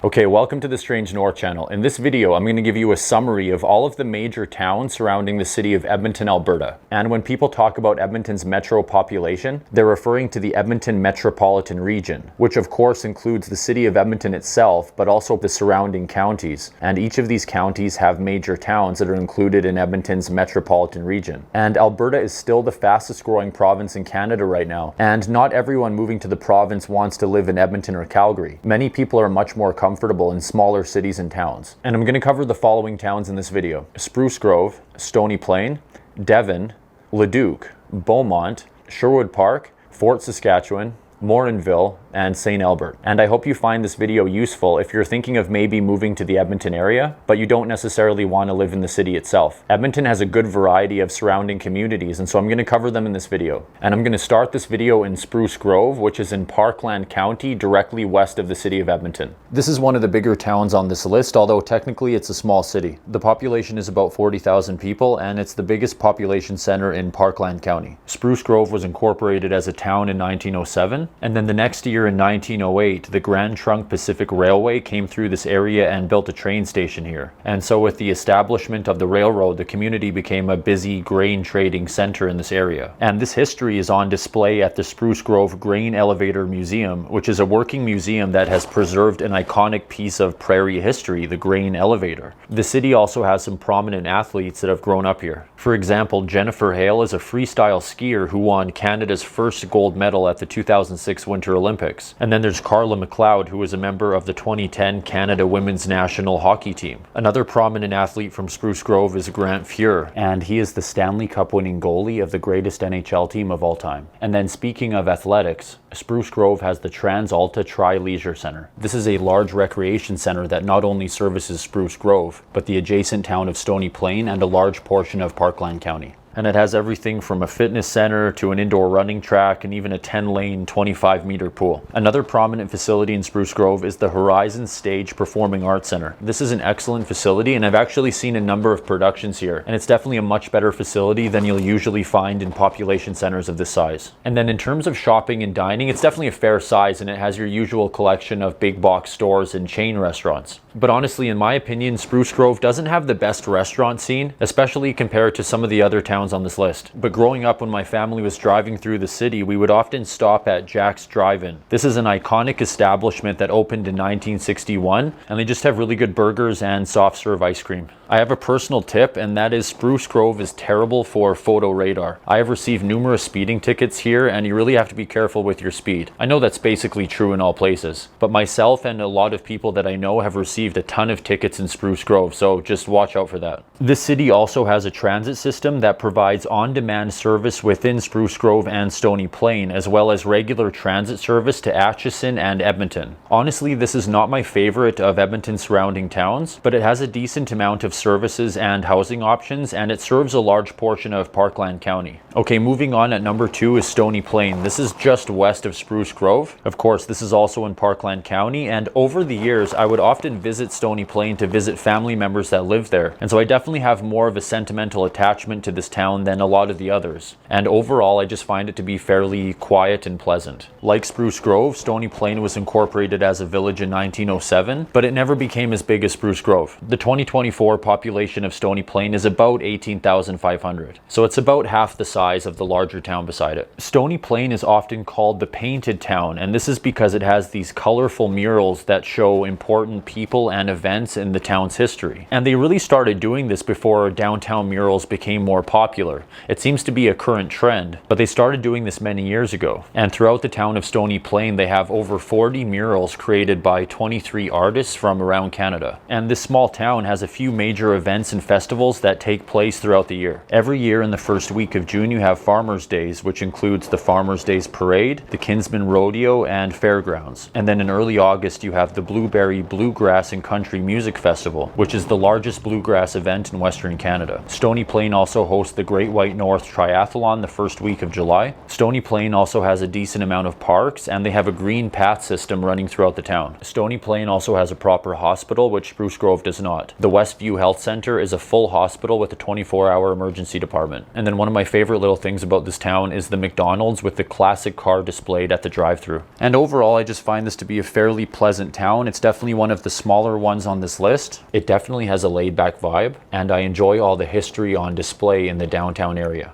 Okay, welcome to the Strange North channel. In this video, I'm going to give you a summary of all of the major towns surrounding the city of Edmonton, Alberta. And when people talk about Edmonton's metro population, they're referring to the Edmonton metropolitan region, which of course includes the city of Edmonton itself, but also the surrounding counties. And each of these counties have major towns that are included in Edmonton's metropolitan region. And Alberta is still the fastest growing province in Canada right now. And not everyone moving to the province wants to live in Edmonton or Calgary. Many people are much more comfortable in smaller cities and towns. And I'm going to cover the following towns in this video: Spruce Grove, Stony Plain, Devon, Leduc, Bowmont, Sherwood Park, Fort Saskatchewan, Morinville, and St. Albert. And I hope you find this video useful if you're thinking of maybe moving to the Edmonton area, but you don't necessarily want to live in the city itself. Edmonton has a good variety of surrounding communities, and so I'm going to cover them in this video. And I'm going to start this video in Spruce Grove, which is in Parkland County, directly west of the city of Edmonton. This is one of the bigger towns on this list, although technically it's a small city. The population is about 40,000 people, and it's the biggest population center in Parkland County. Spruce Grove was incorporated as a town in 1907, and then the next year in 1908, the Grand Trunk Pacific Railway came through this area and built a train station here. And so with the establishment of the railroad, the community became a busy grain trading center in this area. And this history is on display at the Spruce Grove Grain Elevator Museum, which is a working museum that has preserved an iconic piece of prairie history, the grain elevator. The city also has some prominent athletes that have grown up here. For example, Jennifer Hale is a freestyle skier who won Canada's first gold medal at the 2006 Winter Olympics. And then there's Carla McLeod, who is a member of the 2010 Canada Women's National Hockey Team. Another prominent athlete from Spruce Grove is Grant Fuhr, and he is the Stanley Cup winning goalie of the greatest NHL team of all time. And then speaking of athletics, Spruce Grove has the TransAlta Tri-Leisure Center. This is a large recreation center that not only services Spruce Grove, but the adjacent town of Stony Plain and a large portion of Parkland County. And it has everything from a fitness center to an indoor running track and even a 10-lane, 25-meter pool. Another prominent facility in Spruce Grove is the Horizon Stage Performing Arts Center. This is an excellent facility, and I've actually seen a number of productions here, and it's definitely a much better facility than you'll usually find in population centers of this size. And then in terms of shopping and dining, it's definitely a fair size, and it has your usual collection of big box stores and chain restaurants. But honestly, in my opinion, Spruce Grove doesn't have the best restaurant scene, especially compared to some of the other towns on this list. But growing up, when my family was driving through the city, we would often stop at Jack's Drive-In. This is an iconic establishment that opened in 1961, and they just have really good burgers and soft serve ice cream. I have a personal tip, and that is Spruce Grove is terrible for photo radar. I have received numerous speeding tickets here, and you really have to be careful with your speed. I know that's basically true in all places, but myself and a lot of people that I know have received a ton of tickets in Spruce Grove, so just watch out for that. This city also has a transit system that provides on-demand service within Spruce Grove and Stony Plain, as well as regular transit service to Atchison and Edmonton. Honestly, this is not my favorite of Edmonton's surrounding towns, but it has a decent amount of services and housing options, and it serves a large portion of Parkland County. Okay, moving on, at number 2 is Stony Plain. This is just west of Spruce Grove. Of course, this is also in Parkland County, and over the years, I would often visit Stony Plain to visit family members that live there, and so I definitely have more of a sentimental attachment to this town than a lot of the others. And overall, I just find it to be fairly quiet and pleasant. Like Spruce Grove, Stony Plain was incorporated as a village in 1907, but it never became as big as Spruce Grove. The 2024 population of Stony Plain is about 18,500, so it's about half the size of the larger town beside it. Stony Plain is often called the Painted Town, and this is because it has these colorful murals that show important people and events in the town's history. And they really started doing this before downtown murals became more popular. It seems to be a current trend, but they started doing this many years ago. And throughout the town of Stony Plain, they have over 40 murals created by 23 artists from around Canada. And this small town has a few major events and festivals that take place throughout the year. Every year in the first week of June, you have Farmers' Days, which includes the Farmers' Days Parade, the Kinsman Rodeo, and Fairgrounds. And then in early August, you have the Blueberry Bluegrass and Country Music Festival, which is the largest bluegrass event in Western Canada. Stony Plain also hosts host the Great White North Triathlon the first week of July. Stony Plain also has a decent amount of parks, and they have a green path system running throughout the town. Stony Plain also has a proper hospital, which Spruce Grove does not. The Westview Health Center is a full hospital with a 24-hour emergency department. And then one of my favorite little things about this town is the McDonald's with the classic car displayed at the drive-thru. And overall, I just find this to be a fairly pleasant town. It's definitely one of the smaller ones on this list. It definitely has a laid-back vibe, and I enjoy all the history on display in the downtown area.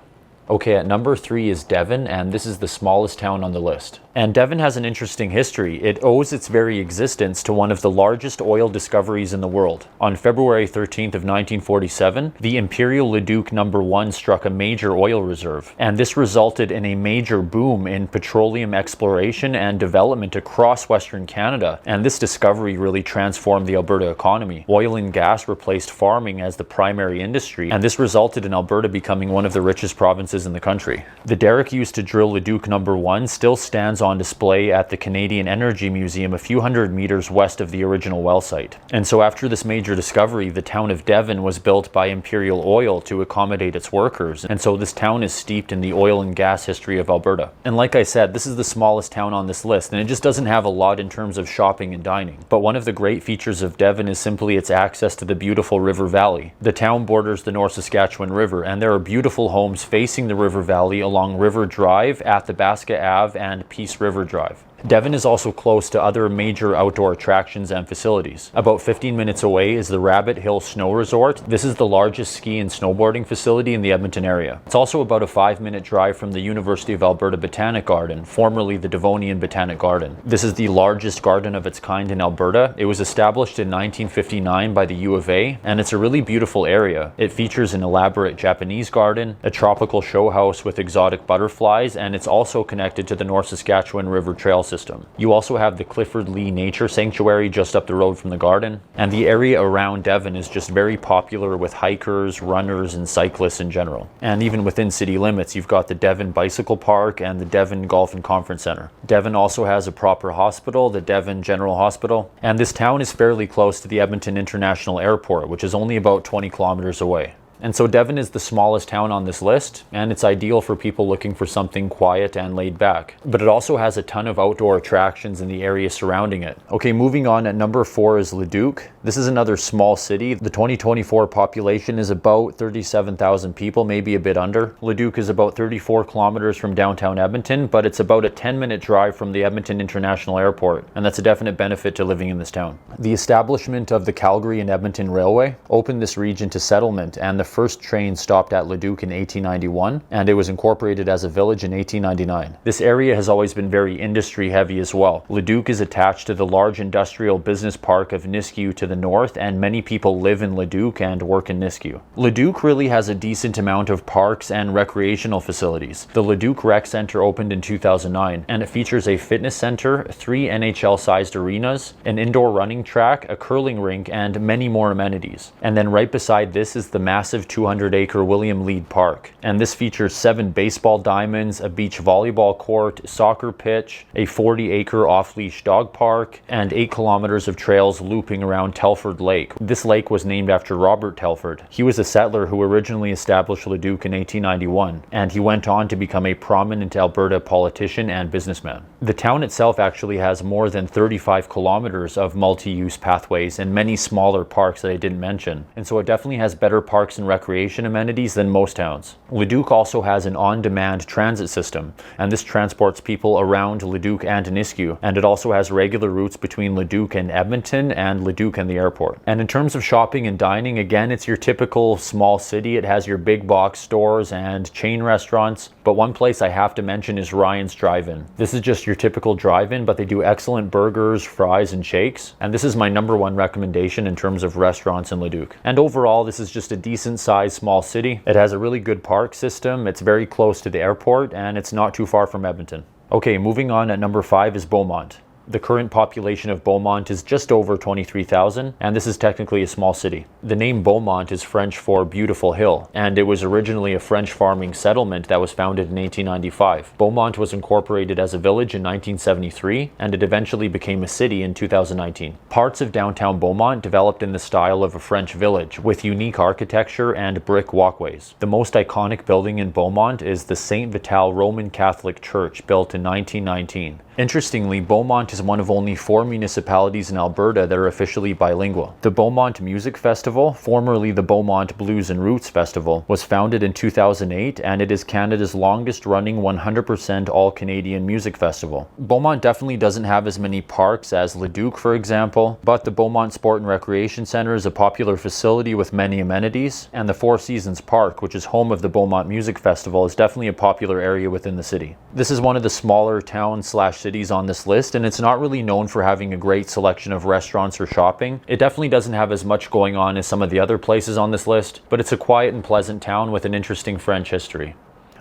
Okay, at number 3 is Devon, and this is the smallest town on the list. And Devon has an interesting history. It owes its very existence to one of the largest oil discoveries in the world. On February 13th of 1947, the Imperial Leduc No. 1 struck a major oil reserve, and this resulted in a major boom in petroleum exploration and development across Western Canada, and this discovery really transformed the Alberta economy. Oil and gas replaced farming as the primary industry, and this resulted in Alberta becoming one of the richest provinces in the country. The derrick used to drill Leduc No. 1 still stands on display at the Canadian Energy Museum a few hundred meters west of the original well site. And so after this major discovery, the town of Devon was built by Imperial Oil to accommodate its workers, and so this town is steeped in the oil and gas history of Alberta. And like I said, this is the smallest town on this list, and it just doesn't have a lot in terms of shopping and dining. But one of the great features of Devon is simply its access to the beautiful river valley. The town borders the North Saskatchewan River, and there are beautiful homes facing the river valley along River Drive, Athabasca Ave, and Peace River Drive. Devon is also close to other major outdoor attractions and facilities. About 15 minutes away is the Rabbit Hill Snow Resort. This is the largest ski and snowboarding facility in the Edmonton area. It's also about a 5-minute drive from the University of Alberta Botanic Garden, formerly the Devonian Botanic Garden. This is the largest garden of its kind in Alberta. It was established in 1959 by the U of A, and it's a really beautiful area. It features an elaborate Japanese garden, a tropical show house with exotic butterflies, and it's also connected to the North Saskatchewan River Trail system. You also have the Clifford Lee Nature Sanctuary just up the road from the garden, and the area around Devon is just very popular with hikers, runners, and cyclists in general. And even within city limits, you've got the Devon Bicycle Park and the Devon Golf and Conference Center. Devon also has a proper hospital, the Devon General Hospital, and this town is fairly close to the Edmonton International Airport, which is only about 20 kilometers away. And so Devon is the smallest town on this list, and it's ideal for people looking for something quiet and laid back. But it also has a ton of outdoor attractions in the area surrounding it. Okay, moving on, at number 4 is Leduc. This is another small city. The 2024 population is about 37,000 people, maybe a bit under. Leduc is about 34 kilometers from downtown Edmonton, but it's about a 10-minute drive from the Edmonton International Airport, and that's a definite benefit to living in this town. The establishment of the Calgary and Edmonton Railway opened this region to settlement, and the first train stopped at Leduc in 1891, and it was incorporated as a village in 1899. This area has always been very industry heavy as well. Leduc is attached to the large industrial business park of Nisku to the north, and many people live in Leduc and work in Nisku. Leduc really has a decent amount of parks and recreational facilities. The Leduc Rec Center opened in 2009, and it features a fitness center, 3 NHL-sized arenas, an indoor running track, a curling rink, and many more amenities. And then right beside this is the massive 200-acre William Lead Park, and this features 7 baseball diamonds, a beach volleyball court, soccer pitch, a 40-acre off-leash dog park, and 8 kilometers of trails looping around Telford Lake. This lake was named after Robert Telford. He was a settler who originally established Leduc in 1891, and he went on to become a prominent Alberta politician and businessman. The town itself actually has more than 35 kilometers of multi-use pathways and many smaller parks that I didn't mention, and so it definitely has better parks and recreation amenities than most towns. Leduc also has an on-demand transit system, and this transports people around Leduc and Nisku, and it also has regular routes between Leduc and Edmonton and Leduc and the airport. And in terms of shopping and dining, again, it's your typical small city. It has your big box stores and chain restaurants, but one place I have to mention is Ryan's Drive-In. This is just your typical drive-in, but they do excellent burgers, fries, and shakes, and this is my number 1 recommendation in terms of restaurants in Leduc. And overall, this is just a decent sized small city. It has a really good park system, it's very close to the airport, and it's not too far from Edmonton. Okay, moving on, at number 5 is Bowmont. The current population of Bowmont is just over 23,000, and this is technically a small city. The name Bowmont is French for beautiful hill, and it was originally a French farming settlement that was founded in 1895. Bowmont was incorporated as a village in 1973, and it eventually became a city in 2019. Parts of downtown Beaumont developed in the style of a French village, with unique architecture and brick walkways. The most iconic building in Beaumont is the St. Vital Roman Catholic Church, built in 1919. Interestingly, Bowmont is one of only 4 municipalities in Alberta that are officially bilingual. The Bowmont Music Festival, formerly the Bowmont Blues and Roots Festival, was founded in 2008, and it is Canada's longest running 100% all-Canadian music festival. Bowmont definitely doesn't have as many parks as Leduc, for example, but the Bowmont Sport and Recreation Centre is a popular facility with many amenities, and the Four Seasons Park, which is home of the Bowmont Music Festival, is definitely a popular area within the city. This is one of the smaller towns/cities on this list, and it's not really known for having a great selection of restaurants or shopping. It definitely doesn't have as much going on as some of the other places on this list, but it's a quiet and pleasant town with an interesting French history.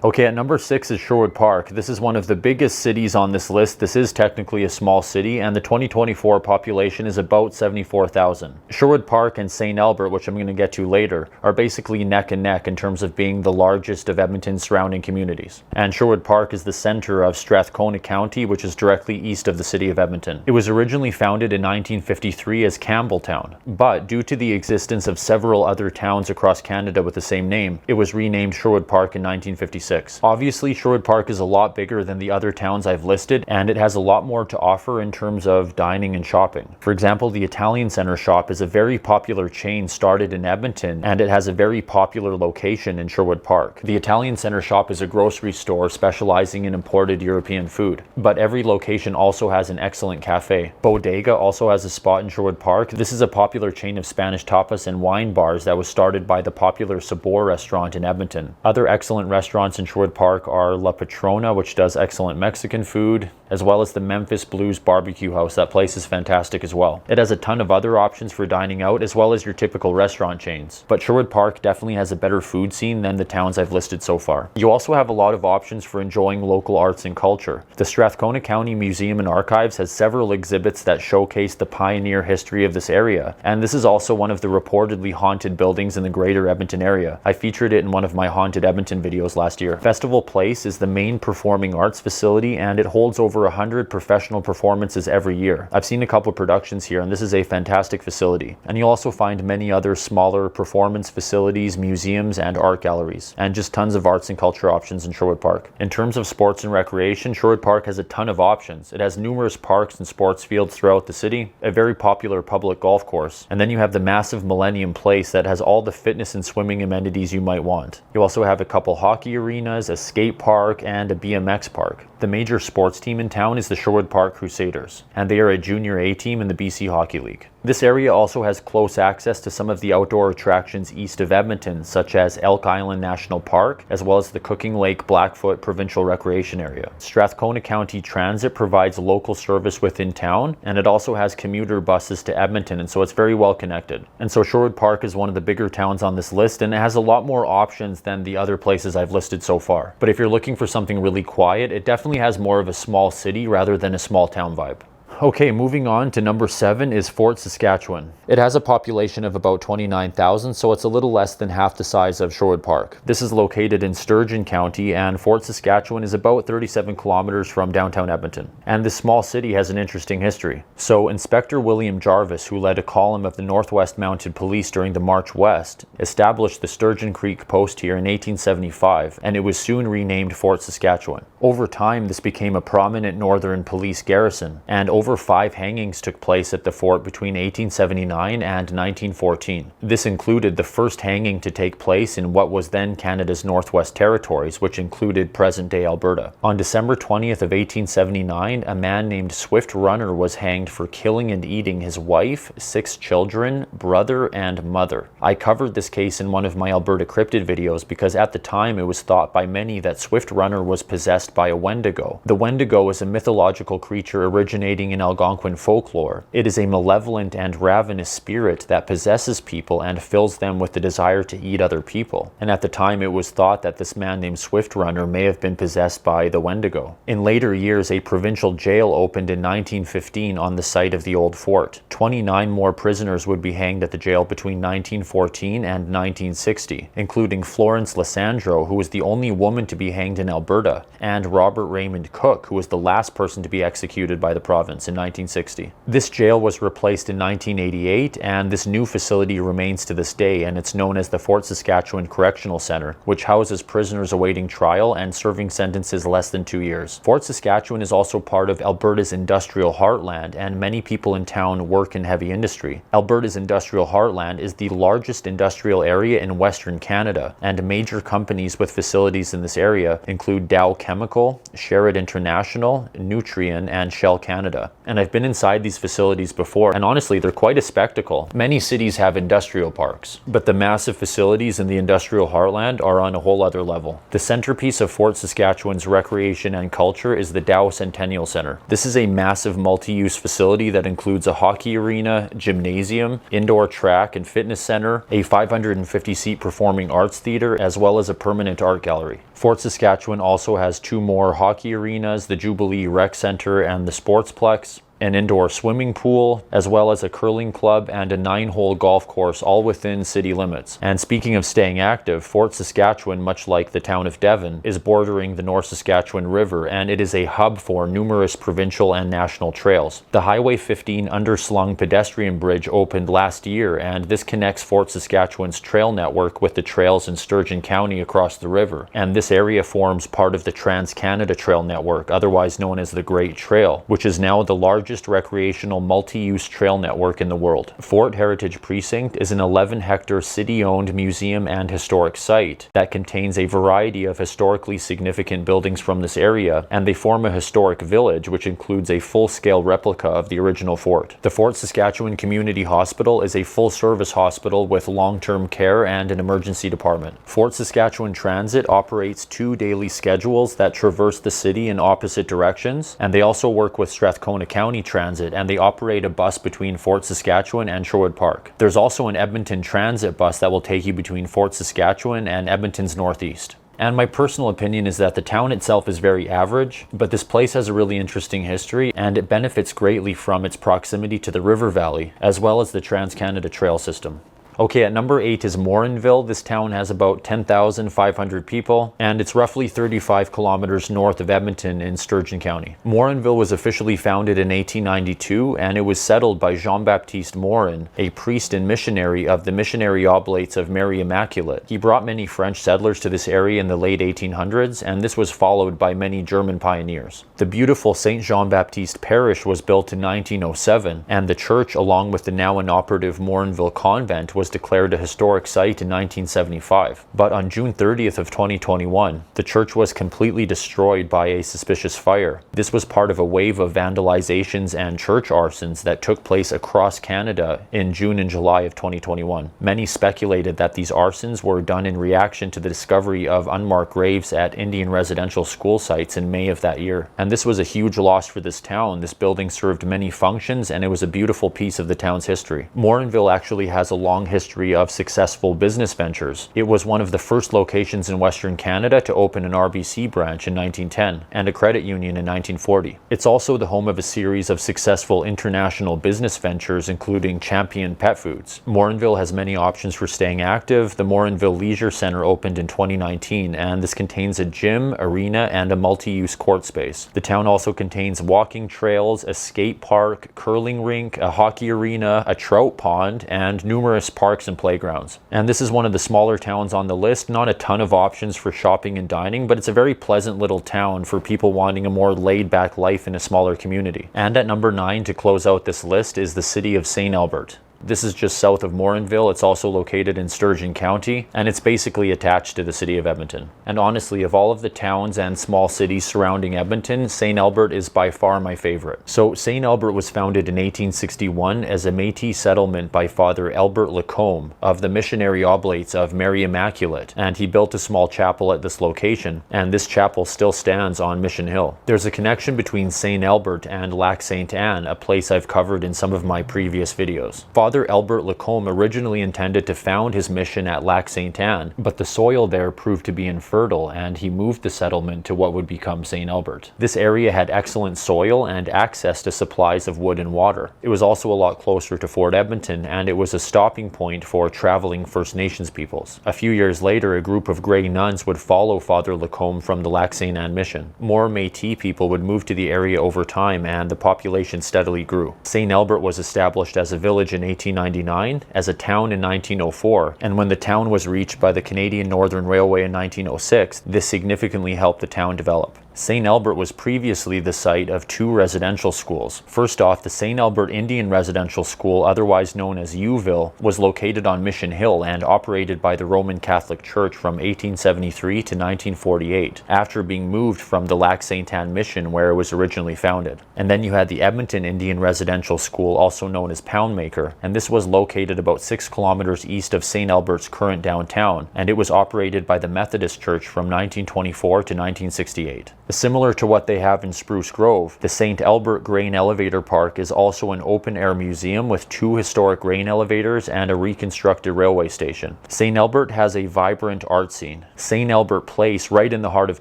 Okay, at number 6 is Sherwood Park. This is one of the biggest cities on this list. This is technically a small city, and the 2024 population is about 74,000. Sherwood Park and St. Albert, which I'm going to get to later, are basically neck and neck in terms of being the largest of Edmonton's surrounding communities. And Sherwood Park is the center of Strathcona County, which is directly east of the city of Edmonton. It was originally founded in 1953 as Campbelltown, but due to the existence of several other towns across Canada with the same name, it was renamed Sherwood Park in 1956. Obviously, Sherwood Park is a lot bigger than the other towns I've listed, and it has a lot more to offer in terms of dining and shopping. For example, the Italian Center Shop is a very popular chain started in Edmonton, and it has a very popular location in Sherwood Park. The Italian Center Shop is a grocery store specializing in imported European food, but every location also has an excellent cafe. Bodega also has a spot in Sherwood Park. This is a popular chain of Spanish tapas and wine bars that was started by the popular Sabor restaurant in Edmonton. Other excellent restaurants in Sherwood Park are La Patrona, which does excellent Mexican food, as well as the Memphis Blues Barbecue House. That place is fantastic as well. It has a ton of other options for dining out, as well as your typical restaurant chains. But Sherwood Park definitely has a better food scene than the towns I've listed so far. You also have a lot of options for enjoying local arts and culture. The Strathcona County Museum and Archives has several exhibits that showcase the pioneer history of this area, and this is also one of the reportedly haunted buildings in the greater Edmonton area. I featured it in one of my Haunted Edmonton videos last year. Festival Place is the main performing arts facility, and it holds over 100 professional performances every year. I've seen a couple productions here, and this is a fantastic facility. And you'll also find many other smaller performance facilities, museums, and art galleries, and just tons of arts and culture options in Sherwood Park. In terms of sports and recreation, Sherwood Park has a ton of options. It has numerous parks and sports fields throughout the city, a very popular public golf course, and then you have the massive Millennium Place that has all the fitness and swimming amenities you might want. You also have a couple hockey arenas, a skate park, and a BMX park. The major sports team in town is the Sherwood Park Crusaders, and they are a junior A team in the BC Hockey League. This area also has close access to some of the outdoor attractions east of Edmonton, such as Elk Island National Park, as well as the Cooking Lake Blackfoot Provincial Recreation Area. Strathcona County Transit provides local service within town, and it also has commuter buses to Edmonton, and so it's very well connected. And so Sherwood Park is one of the bigger towns on this list, and it has a lot more options than the other places I've listed so far. But if you're looking for something really quiet, it definitely has more of a small city rather than a small town vibe. Okay, moving on to number 7 is Fort Saskatchewan. It has a population of about 29,000, so it's a little less than half the size of Sherwood Park. This is located in Sturgeon County, and Fort Saskatchewan is about 37 kilometers from downtown Edmonton. And this small city has an interesting history. So Inspector William Jarvis, who led a column of the Northwest Mounted Police during the March West, established the Sturgeon Creek post here in 1875, and it was soon renamed Fort Saskatchewan. Over time, this became a prominent northern police garrison, and over 5 hangings took place at the fort between 1879 and 1914. This included the first hanging to take place in what was then Canada's Northwest Territories, which included present-day Alberta. On December 20th of 1879, a man named Swift Runner was hanged for killing and eating his wife, 6 children, brother, and mother. I covered this case in one of my Alberta cryptid videos because at the time it was thought by many that Swift Runner was possessed by a Wendigo. The Wendigo is a mythological creature originating in Algonquin folklore. It is a malevolent and ravenous spirit that possesses people and fills them with the desire to eat other people. And at the time, it was thought that this man named Swift Runner may have been possessed by the Wendigo. In later years, a provincial jail opened in 1915 on the site of the old fort. 29 more prisoners would be hanged at the jail between 1914 and 1960, including Florence Lysandro, who was the only woman to be hanged in Alberta, and Robert Raymond Cook, who was the last person to be executed by the province in 1960. This jail was replaced in 1988, and this new facility remains to this day, and it's known as the Fort Saskatchewan Correctional Centre, which houses prisoners awaiting trial and serving sentences less than 2 years. Fort Saskatchewan is also part of Alberta's industrial heartland, and many people in town work in heavy industry. Alberta's industrial heartland is the largest industrial area in Western Canada, and major companies with facilities in this area include Dow Chemical, Sherwood International, Nutrien, and Shell Canada. And I've been inside these facilities before, and honestly, they're quite a spectacle. Many cities have industrial parks, but the massive facilities in the industrial heartland are on a whole other level. The centerpiece of Fort Saskatchewan's recreation and culture is the Dow Centennial Centre. This is a massive multi-use facility that includes a hockey arena, gymnasium, indoor track and fitness center, a 550-seat performing arts theater, as well as a permanent art gallery. Fort Saskatchewan also has 2 more hockey arenas, the Jubilee Rec Center and the Sportsplex, an indoor swimming pool, as well as a curling club and a 9-hole golf course, all within city limits. And speaking of staying active, Fort Saskatchewan, much like the town of Devon, is bordering the North Saskatchewan River, and it is a hub for numerous provincial and national trails. The Highway 15 underslung pedestrian bridge opened last year, and this connects Fort Saskatchewan's trail network with the trails in Sturgeon County across the river. And this area forms part of the Trans-Canada Trail Network, otherwise known as the Great Trail, which is now the largest recreational multi-use trail network in the world. Fort Heritage Precinct is an 11-hectare city-owned museum and historic site that contains a variety of historically significant buildings from this area, and they form a historic village which includes a full-scale replica of the original fort. The Fort Saskatchewan Community Hospital is a full-service hospital with long-term care and an emergency department. Fort Saskatchewan Transit operates 2 daily schedules that traverse the city in opposite directions, and they also work with Strathcona County Transit, and they operate a bus between Fort Saskatchewan and Sherwood Park. There's also an Edmonton Transit bus that will take you between Fort Saskatchewan and Edmonton's northeast. And my personal opinion is that the town itself is very average, but this place has a really interesting history, and it benefits greatly from its proximity to the river valley, as well as the Trans-Canada Trail system. Okay, at number 8 is Morinville. This town has about 10,500 people, and it's roughly 35 kilometers north of Edmonton in Sturgeon County. Morinville was officially founded in 1892, and it was settled by Jean-Baptiste Morin, a priest and missionary of the Missionary Oblates of Mary Immaculate. He brought many French settlers to this area in the late 1800s, and this was followed by many German pioneers. The beautiful St. Jean-Baptiste Parish was built in 1907, and the church, along with the now inoperative Morinville Convent, was declared a historic site in 1975. But on June 30th of 2021, the church was completely destroyed by a suspicious fire. This was part of a wave of vandalizations and church arsons that took place across Canada in June and July of 2021. Many speculated that these arsons were done in reaction to the discovery of unmarked graves at Indian residential school sites in May of that year. And this was a huge loss for this town. This building served many functions, and it was a beautiful piece of the town's history. Morinville actually has a long history of successful business ventures. It was one of the first locations in Western Canada to open an RBC branch in 1910 and a credit union in 1940. It's also the home of a series of successful international business ventures, including Champion Pet Foods. Morinville has many options for staying active. The Morinville Leisure Centre opened in 2019, and this contains a gym, arena, and a multi-use court space. The town also contains walking trails, a skate park, curling rink, a hockey arena, a trout pond, and numerous parks and playgrounds. And this is one of the smaller towns on the list. Not a ton of options for shopping and dining, but it's a very pleasant little town for people wanting a more laid-back life in a smaller community. And at number 9 to close out this list is the city of St. Albert. This is just south of Morinville. It's also located in Sturgeon County, and it's basically attached to the city of Edmonton. And honestly, of all of the towns and small cities surrounding Edmonton, St. Albert is by far my favorite. So St. Albert was founded in 1861 as a Métis settlement by Father Albert Lacombe of the Missionary Oblates of Mary Immaculate, and he built a small chapel at this location, and this chapel still stands on Mission Hill. There's a connection between St. Albert and Lac Ste. Anne, a place I've covered in some of my previous videos. Father Albert Lacombe originally intended to found his mission at Lac Ste. Anne, but the soil there proved to be infertile, and he moved the settlement to what would become St. Albert. This area had excellent soil and access to supplies of wood and water. It was also a lot closer to Fort Edmonton, and it was a stopping point for traveling First Nations peoples. A few years later, a group of Grey nuns would follow Father Lacombe from the Lac Ste. Anne mission. More Métis people would move to the area over time, and the population steadily grew. St. Albert was established as a village in 1899, as a town in 1904, and when the town was reached by the Canadian Northern Railway in 1906, this significantly helped the town develop. St. Albert was previously the site of two residential schools. First off, the St. Albert Indian Residential School, otherwise known as Uville, was located on Mission Hill and operated by the Roman Catholic Church from 1873 to 1948, after being moved from the Lac Ste. Anne mission where it was originally founded. And then you had the Edmonton Indian Residential School, also known as Poundmaker, and this was located about 6 kilometers east of St. Albert's current downtown, and it was operated by the Methodist Church from 1924 to 1968. Similar to what they have in Spruce Grove, the St. Albert Grain Elevator Park is also an open-air museum with 2 historic grain elevators and a reconstructed railway station. St. Albert has a vibrant art scene. St. Albert Place, right in the heart of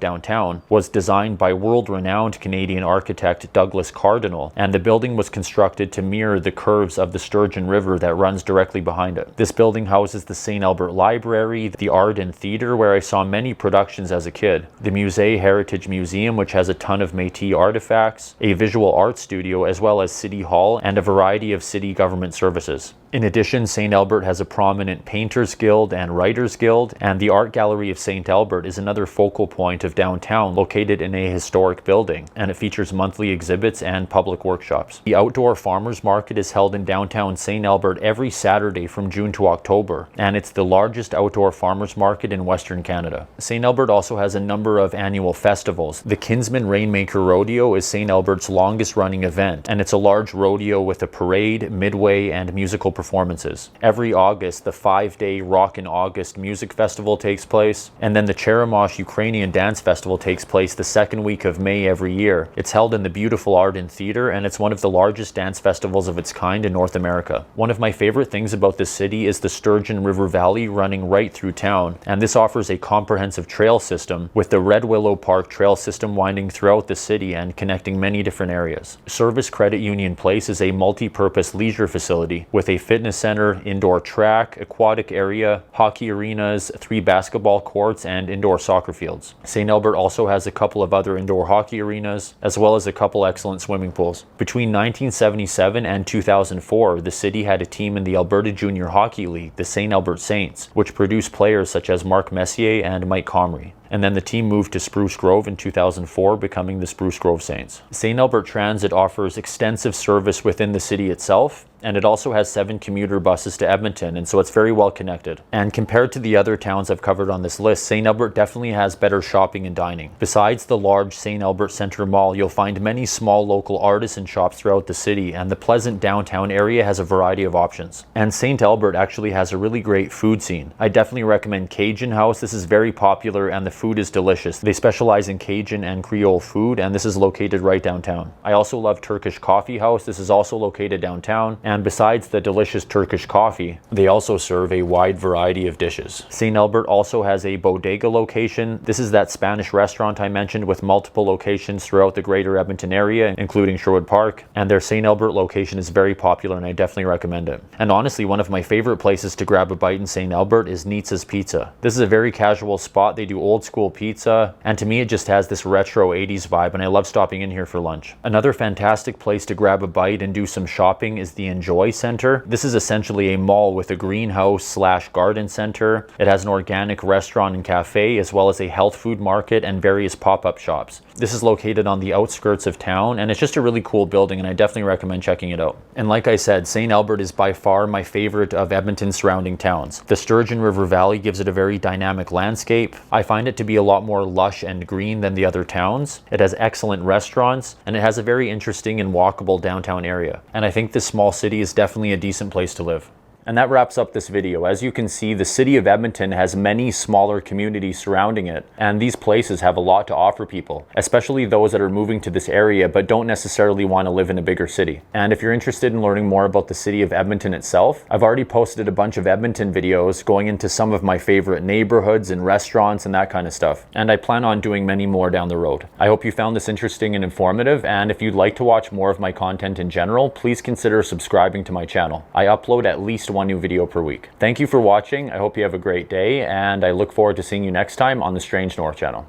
downtown, was designed by world-renowned Canadian architect Douglas Cardinal, and the building was constructed to mirror the curves of the Sturgeon River that runs directly behind it. This building houses the St. Albert Library, the Art and Theatre, where I saw many productions as a kid, the Musée Heritage Museum, which has a ton of Métis artifacts, a visual art studio, as well as City Hall, and a variety of city government services. In addition, St. Albert has a prominent Painters Guild and Writers Guild, and the Art Gallery of St. Albert is another focal point of downtown located in a historic building, and it features monthly exhibits and public workshops. The Outdoor Farmers Market is held in downtown St. Albert every Saturday from June to October, and it's the largest outdoor farmers market in Western Canada. St. Albert also has a number of annual festivals. The Kinsman Rainmaker Rodeo is St. Albert's longest running event, and it's a large rodeo with a parade, midway, and musical performances. Every August, the 5-day Rock in August music festival takes place, and then the Cheremosh Ukrainian Dance Festival takes place the second week of May every year. It's held in the beautiful Art and Theatre, and it's one of the largest dance festivals of its kind in North America. One of my favorite things about this city is the Sturgeon River Valley running right through town, and this offers a comprehensive trail system, with the Red Willow Park trail system winding throughout the city and connecting many different areas. Service Credit Union Place is a multi-purpose leisure facility with a fitness center, indoor track, aquatic area, hockey arenas, 3 basketball courts, and indoor soccer fields. St. Albert also has a couple of other indoor hockey arenas, as well as a couple excellent swimming pools. Between 1977 and 2004, the city had a team in the Alberta Junior Hockey League, the St. Albert Saints, which produced players such as Mark Messier and Mike Comrie. And then the team moved to Spruce Grove in 2004, becoming the Spruce Grove Saints. St. Albert Transit offers extensive service within the city itself, and it also has 7 commuter buses to Edmonton, and so it's very well connected. And compared to the other towns I've covered on this list, St. Albert definitely has better shopping and dining. Besides the large St. Albert Centre Mall, you'll find many small local artisan shops throughout the city, and the pleasant downtown area has a variety of options. And St. Albert actually has a really great food scene. I definitely recommend Cajun House. This is very popular, and the food is delicious. They specialize in Cajun and Creole food, and this is located right downtown. I also love Turkish Coffee House. This is also located downtown, and besides the delicious Turkish coffee, they also serve a wide variety of dishes. St. Albert also has a bodega location. This is that Spanish restaurant I mentioned with multiple locations throughout the greater Edmonton area, including Sherwood Park, and their St. Albert location is very popular, and I definitely recommend it. And honestly, one of my favorite places to grab a bite in St. Albert is Nietzsche's Pizza. This is a very casual spot. They do old school pizza, and to me it just has this retro 80s vibe, and I love stopping in here for lunch. Another fantastic place to grab a bite and do some shopping is the Joy Center. This is essentially a mall with a greenhouse slash garden center. It has an organic restaurant and cafe, as well as a health food market and various pop-up shops. This is located on the outskirts of town, and it's just a really cool building, and I definitely recommend checking it out. And like I said, St. Albert is by far my favorite of Edmonton's surrounding towns. The Sturgeon River Valley gives it a very dynamic landscape. I find it to be a lot more lush and green than the other towns. It has excellent restaurants, and it has a very interesting and walkable downtown area. And I think this small city is definitely a decent place to live. And that wraps up this video. As you can see, the city of Edmonton has many smaller communities surrounding it, and these places have a lot to offer people, especially those that are moving to this area but don't necessarily want to live in a bigger city. And if you're interested in learning more about the city of Edmonton itself, I've already posted a bunch of Edmonton videos going into some of my favorite neighborhoods and restaurants and that kind of stuff. And I plan on doing many more down the road. I hope you found this interesting and informative, and if you'd like to watch more of my content in general, please consider subscribing to my channel. I upload at least one new video per week. Thank you for watching. I hope you have a great day, and I look forward to seeing you next time on the Strange North channel.